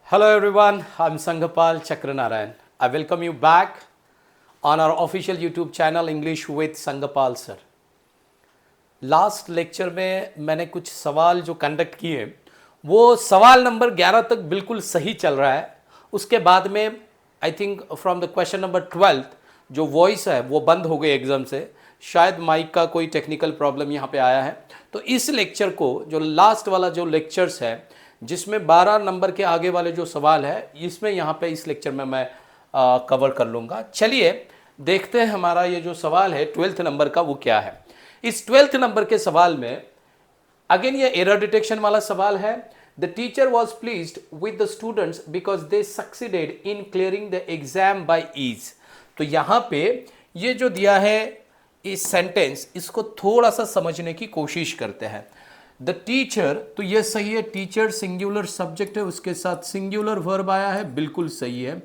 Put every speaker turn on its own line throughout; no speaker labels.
Hello everyone, I'm Sanghapal Chakranarayan. I welcome you back on our official YouTube channel English with Sanghapal sir. Last lecture में मैंने कुछ सवाल जो conduct किए वो सवाल नंबर 11 तक बिल्कुल सही चल रहा है। उसके बाद में I think from the question number 12 जो वॉइस है वो बंद हो गई एग्जाम से, शायद माइक का कोई टेक्निकल प्रॉब्लम यहाँ पे आया है। तो इस लेक्चर को जो लास्ट वाला जो लेक्चर्स है जिसमें 12 नंबर के आगे वाले जो सवाल है इसमें यहाँ पे इस लेक्चर में मैं कवर कर लूँगा। चलिए देखते हैं हमारा ये जो सवाल है 12th नंबर का वो क्या है। इस 12th नंबर के सवाल में अगेन ये एरर डिटेक्शन वाला सवाल है। The teacher was pleased with the students because they succeeded in clearing the exam by ease. तो यहाँ पे ये जो दिया है इस सेंटेंस, इसको थोड़ा सा समझने की कोशिश करते हैं। द टीचर, तो ये सही है, टीचर सिंगुलर सब्जेक्ट है, उसके साथ सिंगुलर वर्ब आया है, बिल्कुल सही है।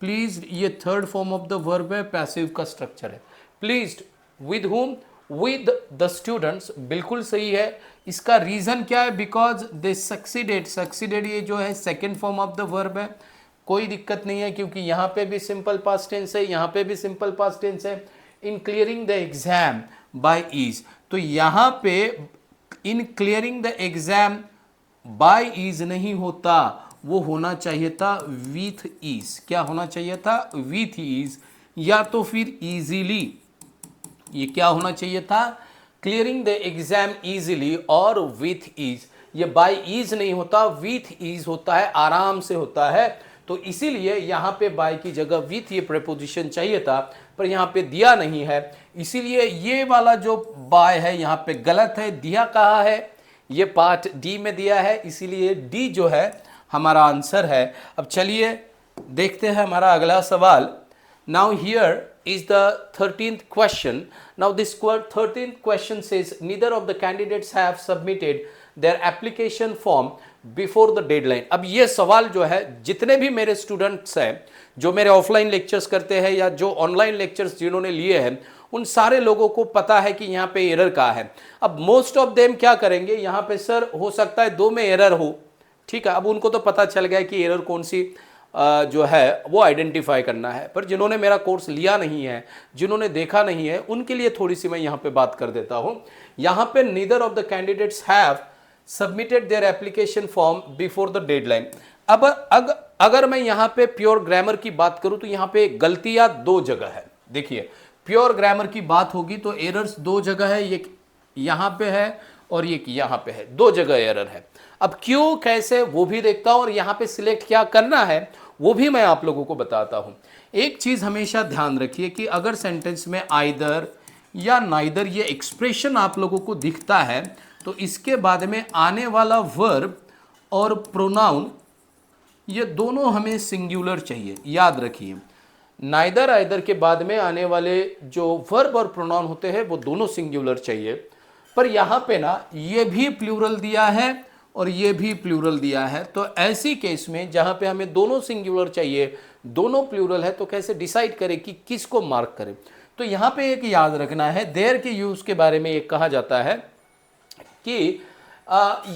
प्लीज ये third form of the verb है, पैसिव का स्ट्रक्चर है। Pleased with whom, with the students, बिल्कुल सही है। इसका रीजन क्या है? बिकॉज दे सक्सीडेड, सक्सीडेड ये जो है second form of the verb है, कोई दिक्कत नहीं है क्योंकि यहाँ पे भी सिंपल पास्ट टेंस है, यहाँ पे भी सिंपल पास्ट टेंस है। In clearing the exam by ease, तो यहाँ पे in clearing the exam by ease नहीं होता, वो होना चाहिए था विथ ईज। क्या होना चाहिए था? विथ ईज, या तो फिर इजीली। ये क्या होना चाहिए था? क्लियरिंग द एग्जाम इजीली और विथ ईज। ये बाय ईज नहीं होता, विथ ईज होता है, आराम से होता है। तो इसीलिए यहाँ पे बाय की जगह विथ ये प्रेपोजिशन चाहिए था, पर यहाँ पे दिया नहीं है। इसीलिए ये वाला जो बाय है यहाँ पे गलत है। दिया कहाँ है? ये पार्ट डी में दिया है, इसीलिए डी जो है हमारा आंसर है। अब चलिए देखते हैं हमारा अगला सवाल। Now here is the 13th question. Now this 13th question says neither of the candidates have submitted their application form before the deadline. अब ये सवाल जो है जितने भी मेरे स्टूडेंट्स हैं जो मेरे ऑफलाइन लेक्चर्स करते हैं या जो ऑनलाइन लेक्चर्स जिन्होंने लिए हैं, उन सारे लोगों को पता है कि यहाँ पे एरर कहाँ है। अब मोस्ट ऑफ देम क्या करेंगे, यहाँ पे सर हो सकता है 2 में एरर हो, ठीक है। अब उनको तो पता चल गया कि एरर कौन सी जो है वो आइडेंटिफाई करना है, पर जिन्होंने मेरा कोर्स लिया नहीं है, जिन्होंने देखा नहीं है, उनके लिए थोड़ी सी मैं यहाँ पे बात कर देता हूँ। यहाँ पे neither of the candidates have submitted their application form before the deadline. अब अगर मैं यहाँ पे प्योर ग्रामर की बात करूँ तो यहाँ पे गलतियाँ 2 जगह है। देखिए प्योर ग्रामर की बात होगी तो एरर्स 2 जगह है, ये यहाँ पे है और ये यहाँ पे है, 2 जगह एरर है। अब क्यों, कैसे, वो भी देखता हूं और यहाँ पे सिलेक्ट क्या करना है वो भी मैं आप लोगों को बताता हूं। एक चीज हमेशा ध्यान रखिए कि अगर सेंटेंस में आइदर या नाइदर ये एक्सप्रेशन आप लोगों को दिखता है तो इसके बाद में आने वाला वर्ब और प्रोनाउन ये दोनों हमें सिंगुलर चाहिए। याद रखिए, नाइदर आइदर के बाद में आने वाले जो वर्ब और प्रोनाउन होते हैं वो दोनों सिंगुलर चाहिए, पर यहाँ पे ना ये भी प्लूरल दिया है और ये भी प्लूरल दिया है। तो ऐसी केस में जहाँ पे हमें दोनों सिंगुलर चाहिए, दोनों प्लूरल है, तो कैसे डिसाइड करें कि किसको मार्क करें। तो यहाँ पे एक याद रखना है, देयर के यूज के बारे में एक कहा जाता है कि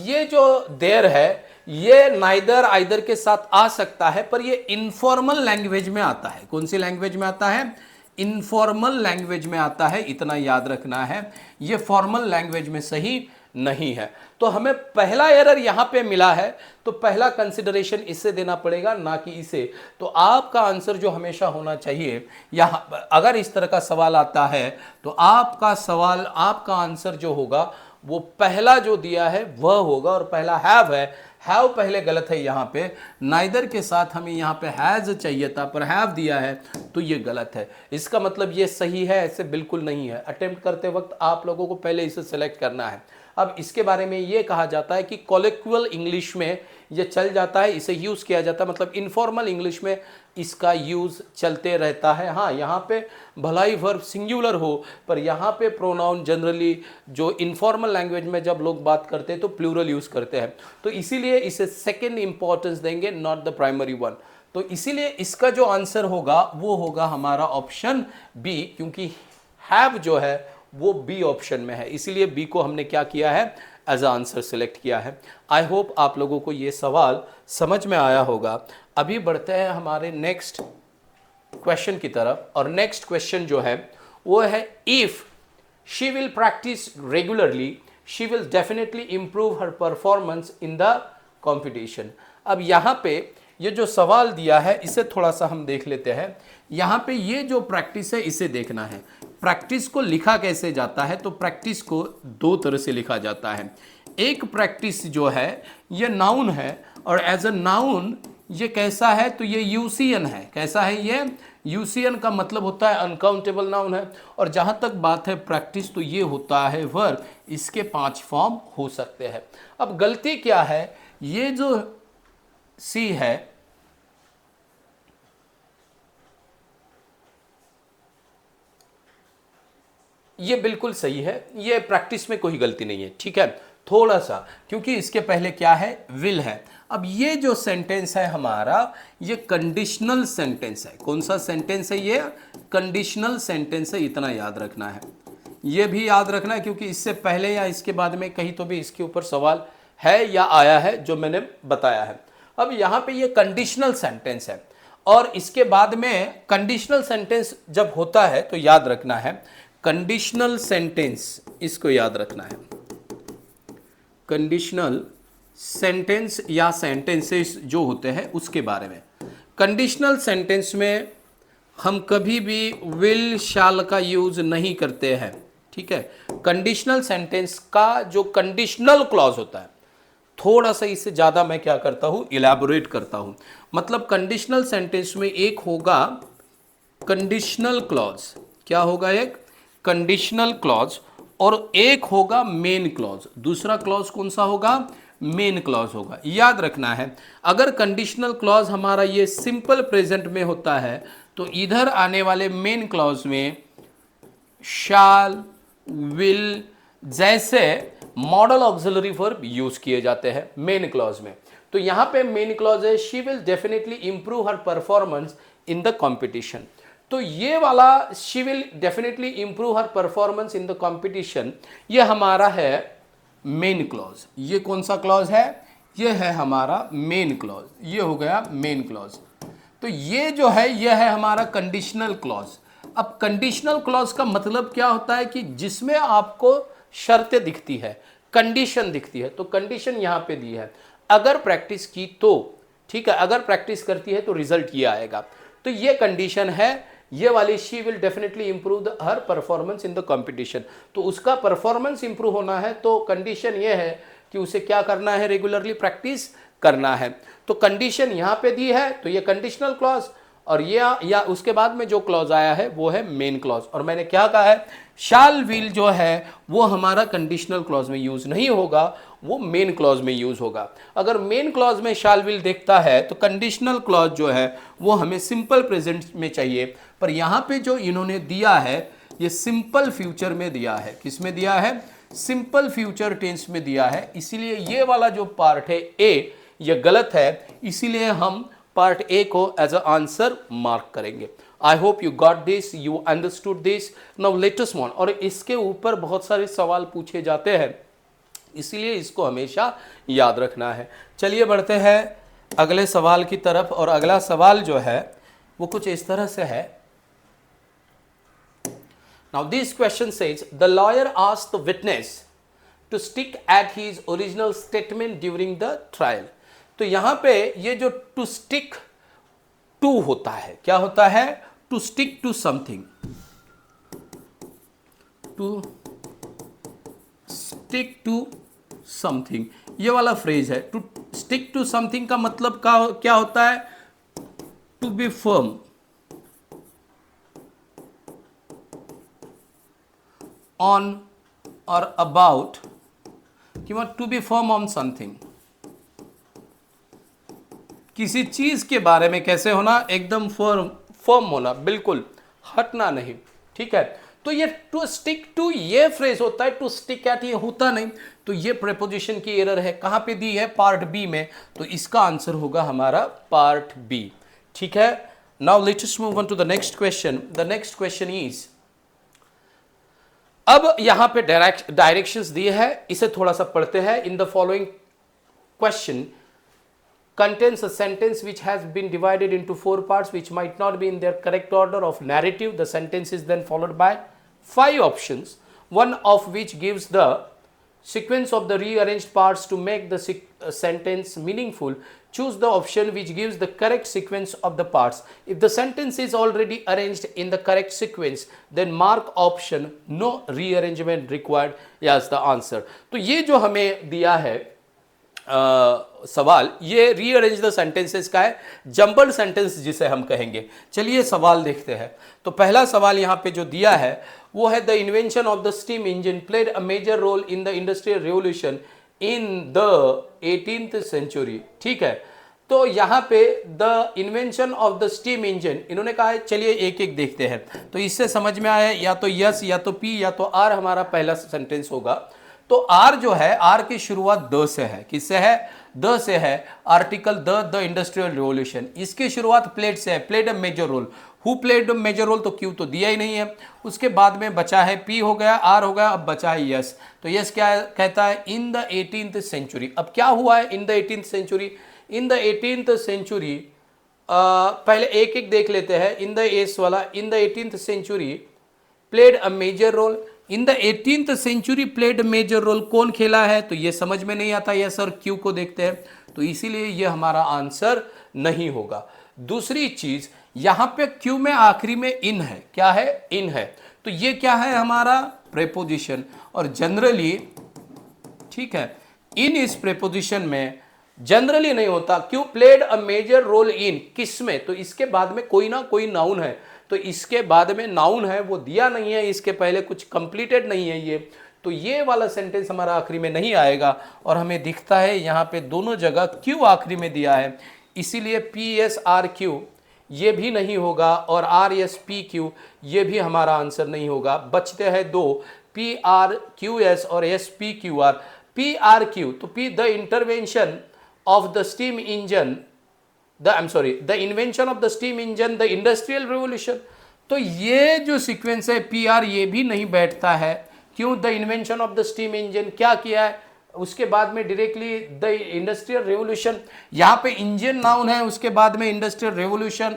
ये जो देयर है ये नाइदर आइदर के साथ आ सकता है, पर ये इनफॉर्मल लैंग्वेज में आता है। कौन सी लैंग्वेज में आता है? इनफॉर्मल लैंग्वेज में आता है, इतना याद रखना है। ये फॉर्मल लैंग्वेज में सही नहीं है। तो हमें पहला एरर यहाँ पे मिला है तो पहला कंसिडरेशन इससे देना पड़ेगा, ना कि इसे। तो आपका आंसर जो हमेशा होना चाहिए, यहाँ अगर इस तरह का सवाल आता है तो आपका सवाल, आपका आंसर जो होगा वो पहला जो दिया है वह होगा, और पहला हैव है। हैव पहले गलत है, यहाँ पे नाइदर के साथ हमें यहाँ पे हैज चाहिए था, पर हैव दिया है तो ये गलत है। इसका मतलब ये सही है, ऐसे बिल्कुल नहीं है। अटेम्प्ट करते वक्त आप लोगों को पहले इसे सेलेक्ट करना है। अब इसके बारे में ये कहा जाता है कि कॉलेक्चुअल इंग्लिश में ये चल जाता है, इसे यूज़ किया जाता है, मतलब इनफॉर्मल इंग्लिश में इसका यूज़ चलते रहता है। हाँ, यहाँ पे भलाई वर्ब सिंगुलर हो, पर यहाँ पे प्रोनाउन जनरली जो इनफॉर्मल लैंग्वेज में जब लोग बात करते हैं तो प्लूरल यूज़ करते हैं, तो इसीलिए इसे सेकेंड इंपॉर्टेंस देंगे, नॉट द प्राइमरी वन। तो इसीलिए इसका जो आंसर होगा वो होगा हमारा ऑप्शन बी, क्योंकि हैव जो है वो बी ऑप्शन में है, इसीलिए बी को हमने क्या किया है, एज अ आंसर सिलेक्ट किया है। आई होप आप लोगों को ये सवाल समझ में आया होगा। अभी बढ़ते हैं हमारे नेक्स्ट क्वेश्चन की तरफ, और नेक्स्ट क्वेश्चन जो है वो है, if she will practice regularly she will definitely improve her performance in the competition. अब यहाँ पे ये जो सवाल दिया है इसे थोड़ा सा हम देख लेते हैं। यहाँ पे ये जो प्रैक्टिस है इसे देखना है। प्रैक्टिस को लिखा कैसे जाता है, तो प्रैक्टिस को दो तरह से लिखा जाता है। एक प्रैक्टिस जो है ये नाउन है, और एज अ नाउन ये कैसा है, तो ये यूसीएन है। कैसा है ये? यूसीएन का मतलब होता है अनकाउंटेबल नाउन है। और जहाँ तक बात है प्रैक्टिस, तो ये होता है वर्ब। इसके 5 फॉर्म हो सकते हैं। अब गलती क्या है, ये जो सी है ये बिल्कुल सही है, ये प्रैक्टिस में कोई गलती नहीं है, ठीक है। थोड़ा सा, क्योंकि इसके पहले क्या है, विल है। अब ये जो सेंटेंस है हमारा, ये कंडीशनल सेंटेंस है। कौन सा सेंटेंस है ये? कंडीशनल सेंटेंस है, इतना याद रखना है। ये भी याद रखना है, क्योंकि इससे पहले या इसके बाद में कहीं तो भी इसके ऊपर सवाल है या आया है जो मैंने बताया है। अब यहाँ पे ये कंडीशनल सेंटेंस है, और इसके बाद में कंडीशनल सेंटेंस जब होता है तो याद रखना है, कंडीशनल सेंटेंस, इसको याद रखना है। कंडीशनल सेंटेंस या सेंटेंसेस जो होते हैं उसके बारे में। कंडीशनल सेंटेंस में हम कभी भी विल शैल का यूज नहीं करते हैं, ठीक है। कंडीशनल सेंटेंस का जो कंडीशनल क्लॉज होता है, थोड़ा सा इससे ज़्यादा मैं क्या करता हूँ, इलैबोरेट करता हूँ। मतलब कंडीशनल सेंटेंस में एक होगा कंडीशनल क्लॉज। क्या होगा? एक कंडीशनल क्लॉज, और एक होगा मेन क्लॉज। दूसरा क्लॉज कौन सा होगा? मेन क्लॉज होगा। याद रखना है, अगर कंडीशनल क्लॉज हमारा ये सिंपल प्रेजेंट में होता है तो इधर आने वाले मेन क्लॉज में शैल, विल जैसे मॉडल ऑक्सिलरी वर्ब यूज किए जाते हैं मेन क्लॉज में। तो यहां पे मेन क्लॉज है, she will definitely improve her performance in the competition. तो ये वाला she will definitely improve her performance in the competition, ये हमारा है मेन क्लॉज। ये कौन सा क्लॉज है? ये है हमारा मेन क्लॉज। ये हो गया मेन क्लॉज। तो ये जो है ये है हमारा कंडीशनल क्लॉज। अब कंडीशनल क्लॉज का मतलब क्या होता है कि जिसमें आपको शर्तें दिखती है, कंडीशन दिखती है। तो कंडीशन यहां पे दी है, अगर प्रैक्टिस की तो, ठीक है, अगर प्रैक्टिस करती है तो रिजल्ट ये आएगा। तो ये कंडीशन है, ये वाली she will definitely improve her performance in the competition. तो उसका परफॉर्मेंस इंप्रूव होना है तो कंडीशन ये है कि उसे क्या करना है, रेगुलरली प्रैक्टिस करना है। तो कंडीशन यहाँ पे दी है, तो ये कंडीशनल क्लॉज, और ये या उसके बाद में जो क्लॉज आया है वो है मेन क्लॉज। और मैंने क्या कहा है, शाल विल जो है वो हमारा कंडीशनल क्लॉज में यूज नहीं होगा, वो मेन क्लॉज में यूज होगा। अगर मेन क्लॉज में शाल विल देखता है तो कंडीशनल क्लॉज जो है वो हमें सिंपल प्रेजेंट में चाहिए। पर यहाँ पे जो इन्होंने दिया है ये सिंपल फ्यूचर में दिया है। किस में दिया है? सिंपल फ्यूचर टेंस में दिया है। इसीलिए ये वाला जो पार्ट है ए, ये गलत है, इसीलिए हम पार्ट ए को एज अ आंसर मार्क करेंगे। आई hope you got this, you understood this. Now let us move on. और इसके ऊपर बहुत सारे सवाल पूछे जाते हैं, इसीलिए इसको हमेशा याद रखना है। चलिए बढ़ते हैं अगले सवाल की तरफ। और अगला सवाल जो है वो कुछ इस तरह से है। Now this question says the lawyer asked the witness to stick at his original statement during the trial. तो यहां पे ये जो to stick to होता है, क्या होता है? To stick to something. To stick to something, ये वाला फ्रेज है। To stick to something का मतलब क्या होता है? To be firm on or about, कि to be firm on something, किसी चीज के बारे में कैसे होना, एकदम फर्म होना, बिल्कुल हटना नहीं, ठीक है। तो ये टू स्टिक टू ये फ्रेज होता है, टू स्टिक एट ये होता नहीं। तो ये प्रेपोजिशन की एरर है। कहां पे दी है? पार्ट बी में। तो इसका आंसर होगा हमारा पार्ट बी, ठीक है। Now let us move on to the next question. The next question is अब यहां पे डायरेक्शंस दिए हैं, इसे थोड़ा सा पढ़ते हैं। In the following question contains a sentence which has been divided into 4 parts which might not be in their correct order of narrative. The sentence is then followed by 5 options, one of which gives the sequence of the rearranged parts. To make the sentence meaningful, choose the option which gives the correct sequence of the parts. If the sentence is already arranged in the correct sequence, then mark option no rearrangement required as the answer. तो ये जो हमें दिया है सवाल, ये rearrange the sentences का है, जंबल्ड सेंटेंस जिसे हम कहेंगे। चलिए सवाल देखते हैं। तो पहला सवाल यहाँ पे जो दिया है वो है the invention of the steam engine played a major role in the industrial revolution in the 18th century. ठीक है, तो यहाँ पे the invention of the steam engine इन्होंने कहा है। चलिए एक एक देखते हैं। तो इससे समझ में आया या तो यस या तो पी या तो आर हमारा पहला सेंटेंस होगा। तो आर जो है, आर की शुरुआत द से है। किससे है? द से है। आर्टिकल द इंडस्ट्रियल रिवॉल्यूशन, इसकी शुरुआत प्लेड से है। Played a major role, who played a major role, तो क्यू तो दिया ही नहीं है। उसके बाद में बचा है पी हो गया, आर हो गया, अब बचा है यस। तो यस क्या कहता है? In the 18th century. अब क्या हुआ है in the 18th century? In the 18th century पहले एक एक देख लेते हैं। इन द एस वाला, in the 18th century played a major role. In the 18th century played major role कौन खेला है? तो ये समझ में नहीं आता। यस सर, क्यू को देखते हैं, तो इसीलिए ये हमारा आंसर नहीं होगा। दूसरी चीज, यहां पे क्यू में आखिरी में इन है। क्या है? इन है। तो ये क्या है? हमारा प्रेपोजिशन। और जनरली, ठीक है, इन इस प्रेपोजिशन में जनरली नहीं होता। क्यों? Played a major role in, किस में? तो इसके बाद में कोई ना कोई नाउन है। तो इसके बाद में नाउन है, वो दिया नहीं है, इसके पहले कुछ कंप्लीटेड नहीं है ये, तो ये वाला सेंटेंस हमारा आखिरी में नहीं आएगा। और हमें दिखता है यहाँ पे दोनों जगह क्यू आखिरी में दिया है, इसीलिए पी एस आर क्यू ये भी नहीं होगा, और आर एस पी क्यू ये भी हमारा आंसर नहीं होगा। बचते हैं दो, पी आर क्यू एस और S P Q R. P R Q, तो P the intervention of the steam engine, the invention of the steam engine, the industrial revolution. तो ये जो सीक्वेंस है पी आर, ये भी नहीं बैठता है। क्यों? The invention of the steam engine क्या किया है, उसके बाद में डायरेक्टली द इंडस्ट्रियल रेवोल्यूशन। यहाँ पे इंजन नाउन है, उसके बाद में इंडस्ट्रियल रेवोल्यूशन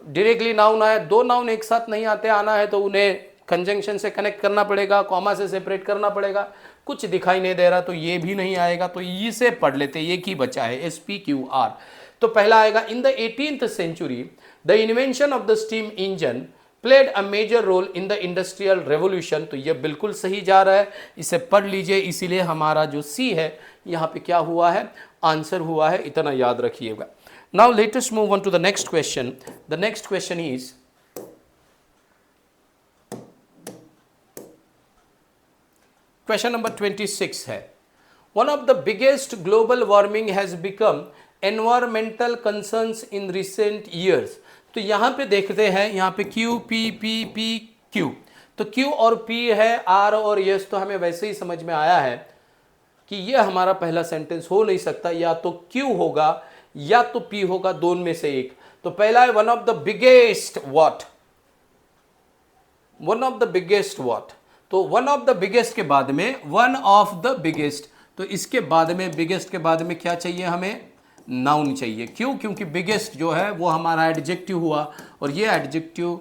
डायरेक्टली नाउन आया। दो नाउन एक साथ नहीं आते, आना है तो उन्हें कंजंक्शन से कनेक्ट करना पड़ेगा, कॉमा से सेपरेट करना पड़ेगा। कुछ दिखाई नहीं दे रहा तो ये भी नहीं आएगा। तो इसे पढ़ लेते, ये की बचा है एस पी क्यू आर। तो पहला आएगा in the 18th century the invention of the steam engine played a major role in the industrial revolution. तो ये बिल्कुल सही जा रहा है, इसे पढ़ लीजिए। इसीलिए हमारा जो सी है यहाँ पे क्या हुआ है? आंसर हुआ है, इतना याद रखिएगा। Now let us move on to the next question. The next question is question number 26 है। One of the biggest global warming has become environmental concerns in recent years. तो यहाँ पे देखते हैं, यहाँ पे Q P P P Q, तो Q और पी है, आर और यस। तो हमें वैसे ही समझ में आया है कि ये हमारा पहला सेंटेंस हो नहीं सकता, या तो क्यू होगा या तो पी होगा, दोनों में से एक। तो पहला है one of the biggest what, one of the biggest what. तो वन ऑफ द बिगेस्ट के बाद में वन ऑफ द बिगेस्ट, तो इसके बाद में बिगेस्ट के बाद में क्या चाहिए? हमें नाउन चाहिए। क्यों? क्योंकि बिगेस्ट जो है वो हमारा एडजेक्टिव हुआ, और ये एडजेक्टिव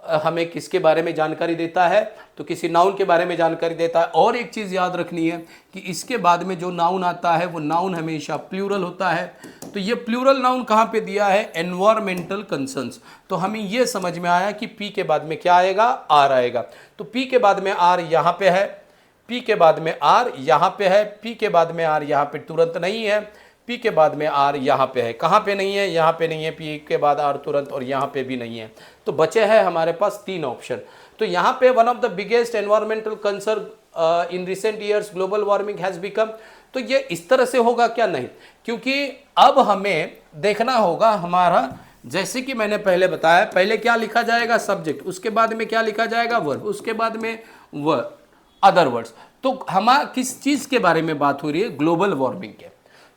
हमें किसके बारे में जानकारी देता है? तो किसी नाउन के बारे में जानकारी देता है। और एक चीज़ याद रखनी है कि इसके बाद में जो नाउन आता है वो नाउन हमेशा प्लूरल होता है। तो ये प्लूरल नाउन कहाँ पे दिया है? Environmental concerns. तो हमें ये समझ में आया कि पी के बाद में क्या आएगा? आर आएगा। तो पी के बाद में आर यहाँ पे है, पी के बाद में आर यहाँ पे है, पी के बाद में आर यहाँ पे तुरंत नहीं है, पी के बाद में आर यहाँ पे है। कहाँ पे नहीं है? यहाँ पे नहीं है। पी के बाद आर तुरंत, और यहाँ पे भी नहीं है। तो बचे हैं हमारे पास 3 ऑप्शन। तो यहाँ पे one of the biggest environmental concern in recent years global warming has become, तो ये इस तरह से होगा क्या? नहीं, क्योंकि अब हमें देखना होगा हमारा, जैसे कि मैंने पहले बताया, पहले क्या लिखा जाएगा? सब्जेक्ट, उसके बाद में क्या लिखा जाएगा? वर्ब, उसके बाद में अदर वर्ड्स। तो हमारा किस चीज़ के बारे में बात हो रही है? ग्लोबल वार्मिंग के।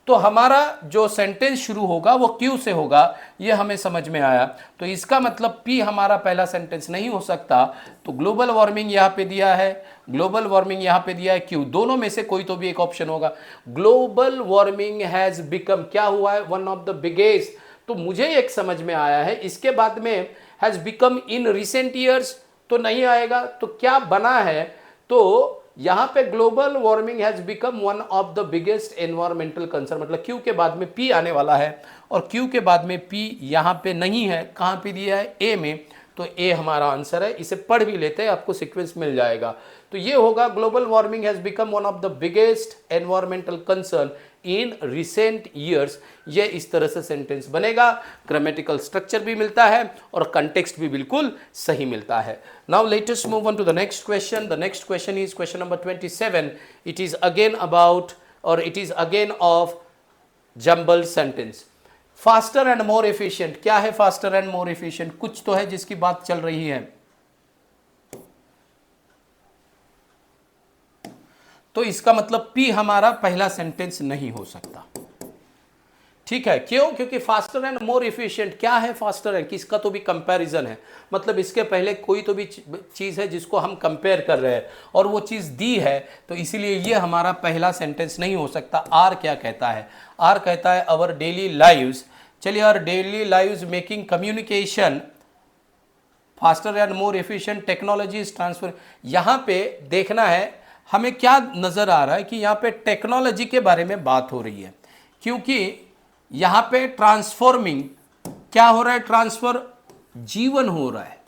तो हमारा जो सेंटेंस शुरू होगा वो क्यू से होगा, ये हमें समझ में आया। तो इसका मतलब पी हमारा पहला सेंटेंस नहीं हो सकता। तो ग्लोबल वार्मिंग यहाँ पे दिया है, ग्लोबल वार्मिंग यहाँ पे दिया है, क्यू, दोनों में से कोई तो भी एक ऑप्शन होगा। ग्लोबल वार्मिंग हैज बिकम, क्या हुआ है, वन ऑफ द बिगेस्ट। तो मुझे एक समझ में आया है, इसके बाद में has become in recent years तो नहीं आएगा, तो क्या बना है, तो यहां पे global warming has become one of the biggest environmental concern, मतलब क्यू के बाद में पी आने वाला है, और क्यू के बाद में पी यहां पे नहीं है, कहां पे दिया है, ए में। तो ए हमारा आंसर है। इसे पढ़ भी लेते हैं, आपको सीक्वेंस मिल जाएगा। तो ये होगा global warming has become one of the biggest environmental concern in recent years. ये इस तरह से सेंटेंस बनेगा, ग्रामेटिकल स्ट्रक्चर भी मिलता है और कंटेक्स्ट भी बिल्कुल सही मिलता है। Now let us move on to the next question. The next question is question number 27। It is again about, और it is again of jumble sentence. Faster and more efficient, क्या है फास्टर एंड मोर एफिशिएंट, कुछ तो है जिसकी बात चल रही है। तो इसका मतलब पी हमारा पहला सेंटेंस नहीं हो सकता। ठीक है, क्यों? क्योंकि फास्टर एंड मोर एफिशिएंट, क्या है फास्टर एंड, किसका तो भी कंपैरिजन है, मतलब इसके पहले कोई तो भी चीज है जिसको हम कंपेयर कर रहे हैं और वो चीज दी है, तो इसीलिए ये हमारा पहला सेंटेंस नहीं हो सकता। आर क्या कहता है? आर कहता है अवर डेली लाइव्स, चलिए, our daily lives making communication faster and more efficient technology is transfer. यहां पे देखना है हमें क्या नजर आ रहा है कि यहाँ पे टेक्नोलॉजी के बारे में बात हो रही है, क्योंकि यहाँ पे ट्रांसफॉर्मिंग क्या हो रहा है, ट्रांसफर जीवन हो रहा है।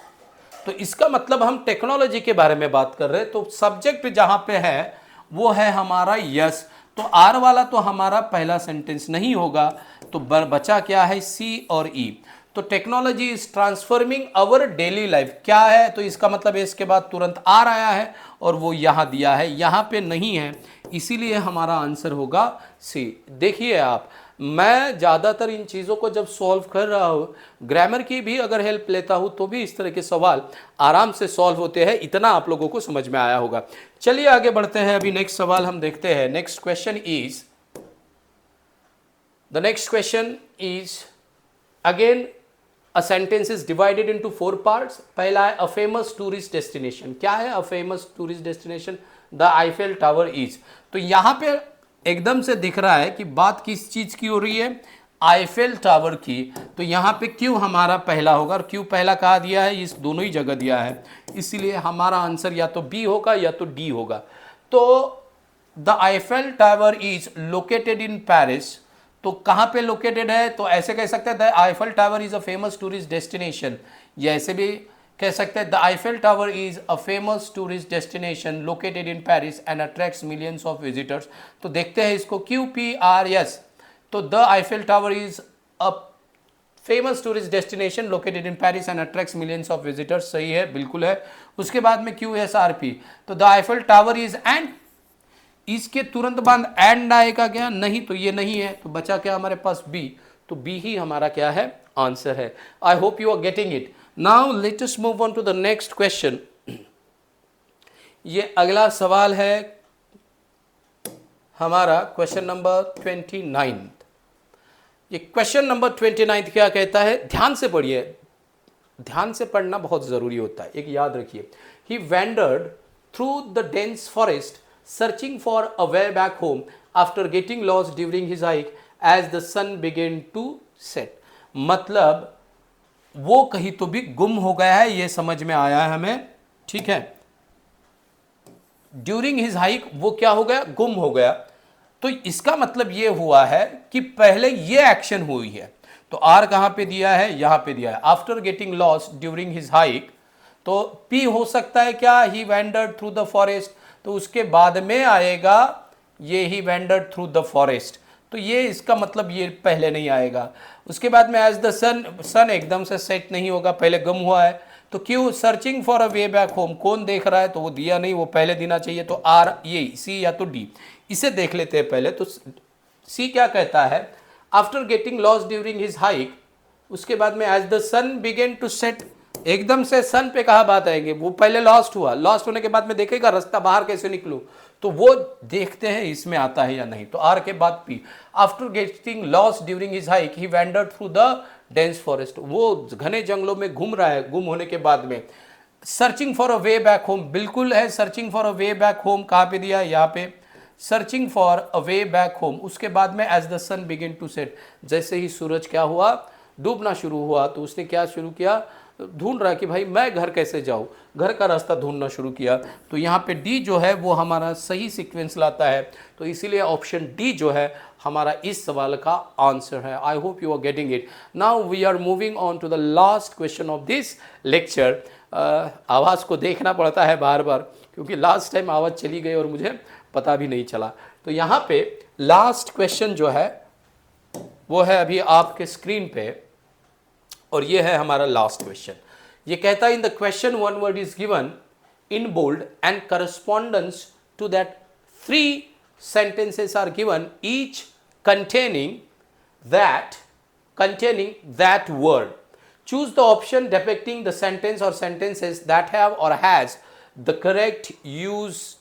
तो इसका मतलब हम टेक्नोलॉजी के बारे में बात कर रहे हैं। तो सब्जेक्ट जहां पे है वो है हमारा यस, तो आर वाला तो हमारा पहला सेंटेंस नहीं होगा। तो बचा क्या है, सी और ई। तो technology is transforming our daily life, क्या है, तो इसका मतलब इसके बाद तुरंत आर आया है और वो यहां दिया है, यहां पे नहीं है, इसीलिए हमारा आंसर होगा सी। देखिए आप, मैं ज़्यादातर इन चीज़ों को जब सॉल्व कर रहा हूँ, ग्रामर की भी अगर हेल्प लेता हूँ तो भी इस तरह के सवाल आराम से सॉल्व होते हैं, इतना आप लोगों को समझ में आया होगा। चलिए आगे बढ़ते हैं, अभी नेक्स्ट सवाल हम देखते हैं। Next question is, the next question is again a sentence is divided into 4 parts. पहला है अ फेमस टूरिस्ट डेस्टिनेशन, क्या है a famous tourist destination, the Eiffel tower is. तो यहां पे एकदम से दिख रहा है कि बात किस चीज की हो रही है, आईफेल टावर की। तो यहाँ पे क्यू हमारा पहला होगा, और क्यू पहला कहा दिया है, इस दोनों ही जगह दिया है, इसीलिए हमारा आंसर या तो बी होगा या तो डी होगा। तो the Eiffel tower is located in Paris, तो कहाँ पे लोकेटेड है, तो ऐसे कह सकते हैं the Eiffel tower is a famous tourist destination, या ऐसे भी कह सकते हैं the Eiffel tower is a famous tourist destination located in Paris and attracts millions of visitors. तो देखते हैं इसको, क्यू पी आर एस। तो the Eiffel tower is a famous tourist destination located in Paris and attracts millions of visitors, सही है, बिल्कुल है। उसके बाद में क्यू एस आर पी, तो the Eiffel tower is and, इसके तुरंत बाद एंड आएगा क्या, नहीं, तो ये नहीं है, तो बचा क्या हमारे पास बी। तो बी ही हमारा क्या है, आंसर है। I hope you are getting it. Now let us move on to the next question. ये अगला सवाल है हमारा क्वेश्चन नंबर 29। ये क्वेश्चन नंबर 29 क्या कहता है, ध्यान से पढ़िए, ध्यान से पढ़ना बहुत जरूरी होता है, एक याद रखिए। He wandered through the dense forest searching for a way back home after getting lost during his hike as the sun began to set। मतलब वो कहीं तो भी गुम हो गया है, ये समझ में आया है हमें, ठीक है। ड्यूरिंग हिज हाइक वो क्या हो गया, गुम हो गया। तो इसका मतलब ये हुआ है कि पहले ये एक्शन हुई है। तो आर कहां पे दिया है, यहां पे दिया है, after getting lost during his hike. तो पी हो सकता है क्या, ही वैंडर्ड थ्रू द फॉरेस्ट, तो उसके बाद में आएगा ये ही वैंडर्ड थ्रू द फॉरेस्ट, तो ये इसका मतलब ये पहले नहीं आएगा। उसके बाद में एज द सन, सन एकदम से सेट नहीं होगा, पहले गम हुआ है। तो क्यों, searching for a way back home, कौन देख रहा है, तो वो दिया नहीं, वो पहले देना चाहिए। तो आर, ये सी या तो डी, इसे देख लेते हैं पहले। तो सी क्या कहता है, after getting lost during his hike, उसके बाद में as the sun began to set, एकदम से सन पे कहा बात आएगी, वो पहले लॉस्ट हुआ, लॉस्ट होने के बाद में देखेगा रास्ता बाहर कैसे निकलूं, तो वो देखते हैं इसमें आता है या नहीं। तो आर के बाद P, after getting lost during his hike he wandered through the dense forest, वो घने जंगलों में घूम रहा है गुम होने के बाद में। Searching for a way back home, बिल्कुल है, searching for a way back home कहाँ पे दिया है, यहाँ पे searching for a way back home. उसके बाद में as the sun begin to set, जैसे ही सूरज क्या हुआ, डूबना शुरू हुआ, तो उसने क्या शुरू किया, ढूंढ रहा कि भाई मैं घर कैसे जाऊं, घर का रास्ता ढूंढना शुरू किया। तो यहाँ पे डी जो है वो हमारा सही सीक्वेंस लाता है, तो इसीलिए ऑप्शन डी जो है हमारा इस सवाल का आंसर है। I hope you are getting it. Now we are moving on to the last question of this lecture. आवाज़ को देखना पड़ता है बार बार, क्योंकि लास्ट टाइम आवाज़ चली गई और मुझे पता भी नहीं चला। तो यहाँ पे लास्ट क्वेश्चन जो है वो है अभी आपके स्क्रीन पे, और ये है हमारा लास्ट क्वेश्चन। ये कहता है in the question one word is given in bold and correspondence to that 3 sentences are given, each containing that word. Choose the option depicting the sentence or sentences that have or has the correct usage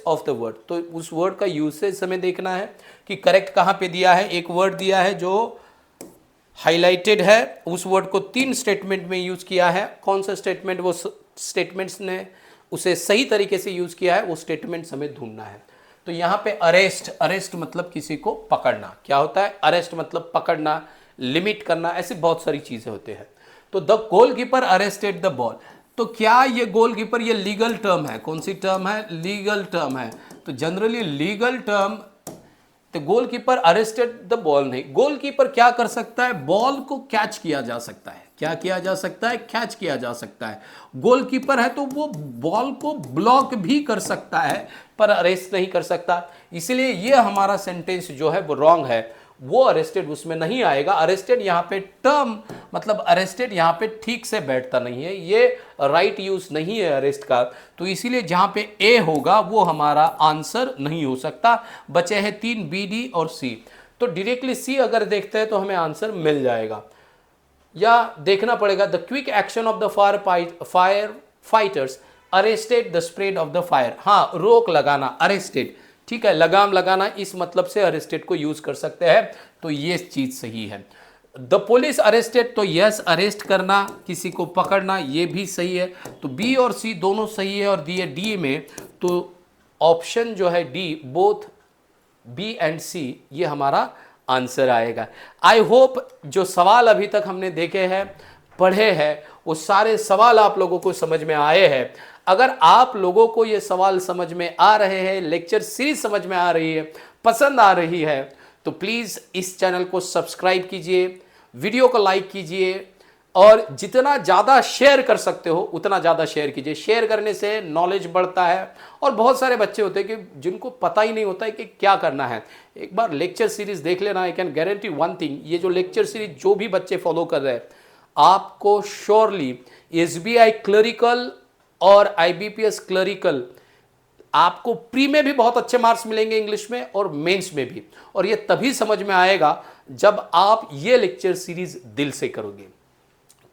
of the word. तो उस word का usage हमें देखना है कि correct कहाँ पे दिया है। एक वर्ड दिया है जो हाईलाइटेड है, उस वर्ड को 3 स्टेटमेंट में यूज किया है। कौन सा स्टेटमेंट, वो स्टेटमेंट्स ने उसे सही तरीके से यूज किया है, वो स्टेटमेंट्स हमें ढूंढना है। तो यहाँ पे अरेस्ट, अरेस्ट मतलब किसी को पकड़ना, क्या होता है अरेस्ट मतलब पकड़ना, लिमिट करना, ऐसी बहुत सारी चीजें होते हैं। तो the goalkeeper arrested the ball, तो क्या ये गोलकीपर ये लीगल टर्म है, कौन सी टर्म है, लीगल टर्म है। तो जनरली लीगल टर्म, तो गोलकीपर अरेस्टेड द बॉल नहीं, गोलकीपर क्या कर सकता है, बॉल को कैच किया जा सकता है, क्या किया जा सकता है, कैच किया जा सकता है। गोलकीपर है तो वो बॉल को ब्लॉक भी कर सकता है पर अरेस्ट नहीं कर सकता, इसलिए ये हमारा सेंटेंस जो है वो रॉन्ग है, वो अरेस्टेड उसमें नहीं आएगा। अरेस्टेड यहाँ पे टर्म मतलब अरेस्टेड यहाँ पे ठीक से बैठता नहीं है, ये राइट यूज नहीं है अरेस्ट का, तो इसीलिए जहाँ पे ए होगा वो हमारा आंसर नहीं हो सकता। बचे हैं 3 बी, डी और सी। तो डायरेक्टली सी अगर देखते हैं तो हमें आंसर मिल जाएगा, या देखना पड़ेगा the quick action of the fire fighters arrested the spread of the fire. हाँ, रोक लगाना, अरेस्टेड, ठीक है, लगाम लगाना, इस मतलब से अरेस्टेड को यूज कर सकते हैं, तो ये चीज सही है। द पुलिस अरेस्टेड, तो यस अरेस्ट करना, किसी को पकड़ना, ये भी सही है। तो बी और सी दोनों सही है, और दिए डी में तो ऑप्शन जो है डी, बोथ बी एंड सी, ये हमारा आंसर आएगा। आई होप जो सवाल अभी तक हमने देखे हैं, पढ़े हैं, वो सारे सवाल आप लोगों को समझ में आए हैं। अगर आप लोगों को ये सवाल समझ में आ रहे हैं, लेक्चर सीरीज समझ में आ रही है, पसंद आ रही है, तो प्लीज़ इस चैनल को सब्सक्राइब कीजिए, वीडियो को लाइक कीजिए, और जितना ज़्यादा शेयर कर सकते हो उतना ज़्यादा शेयर कीजिए। शेयर करने से नॉलेज बढ़ता है, और बहुत सारे बच्चे होते हैं कि जिनको पता ही नहीं होता है कि क्या करना है। एक बार लेक्चर सीरीज देख लेना, I can guarantee one thing, ये जो लेक्चर सीरीज जो भी बच्चे फॉलो कर रहे हैं, आपको श्योरली SBI क्लरिकल और IBPS क्लरिकल, आपको प्री में भी बहुत अच्छे मार्क्स मिलेंगे इंग्लिश में, और मेंस में भी, और ये तभी समझ में आएगा जब आप ये लेक्चर सीरीज दिल से करोगे,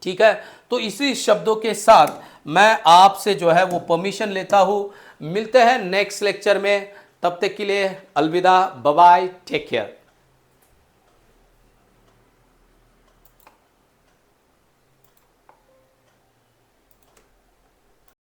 ठीक है। तो इसी शब्दों के साथ मैं आपसे जो है वो परमिशन लेता हूं, मिलते हैं नेक्स्ट लेक्चर में, तब तक के लिए अलविदा, बाय बाय, टेक केयर।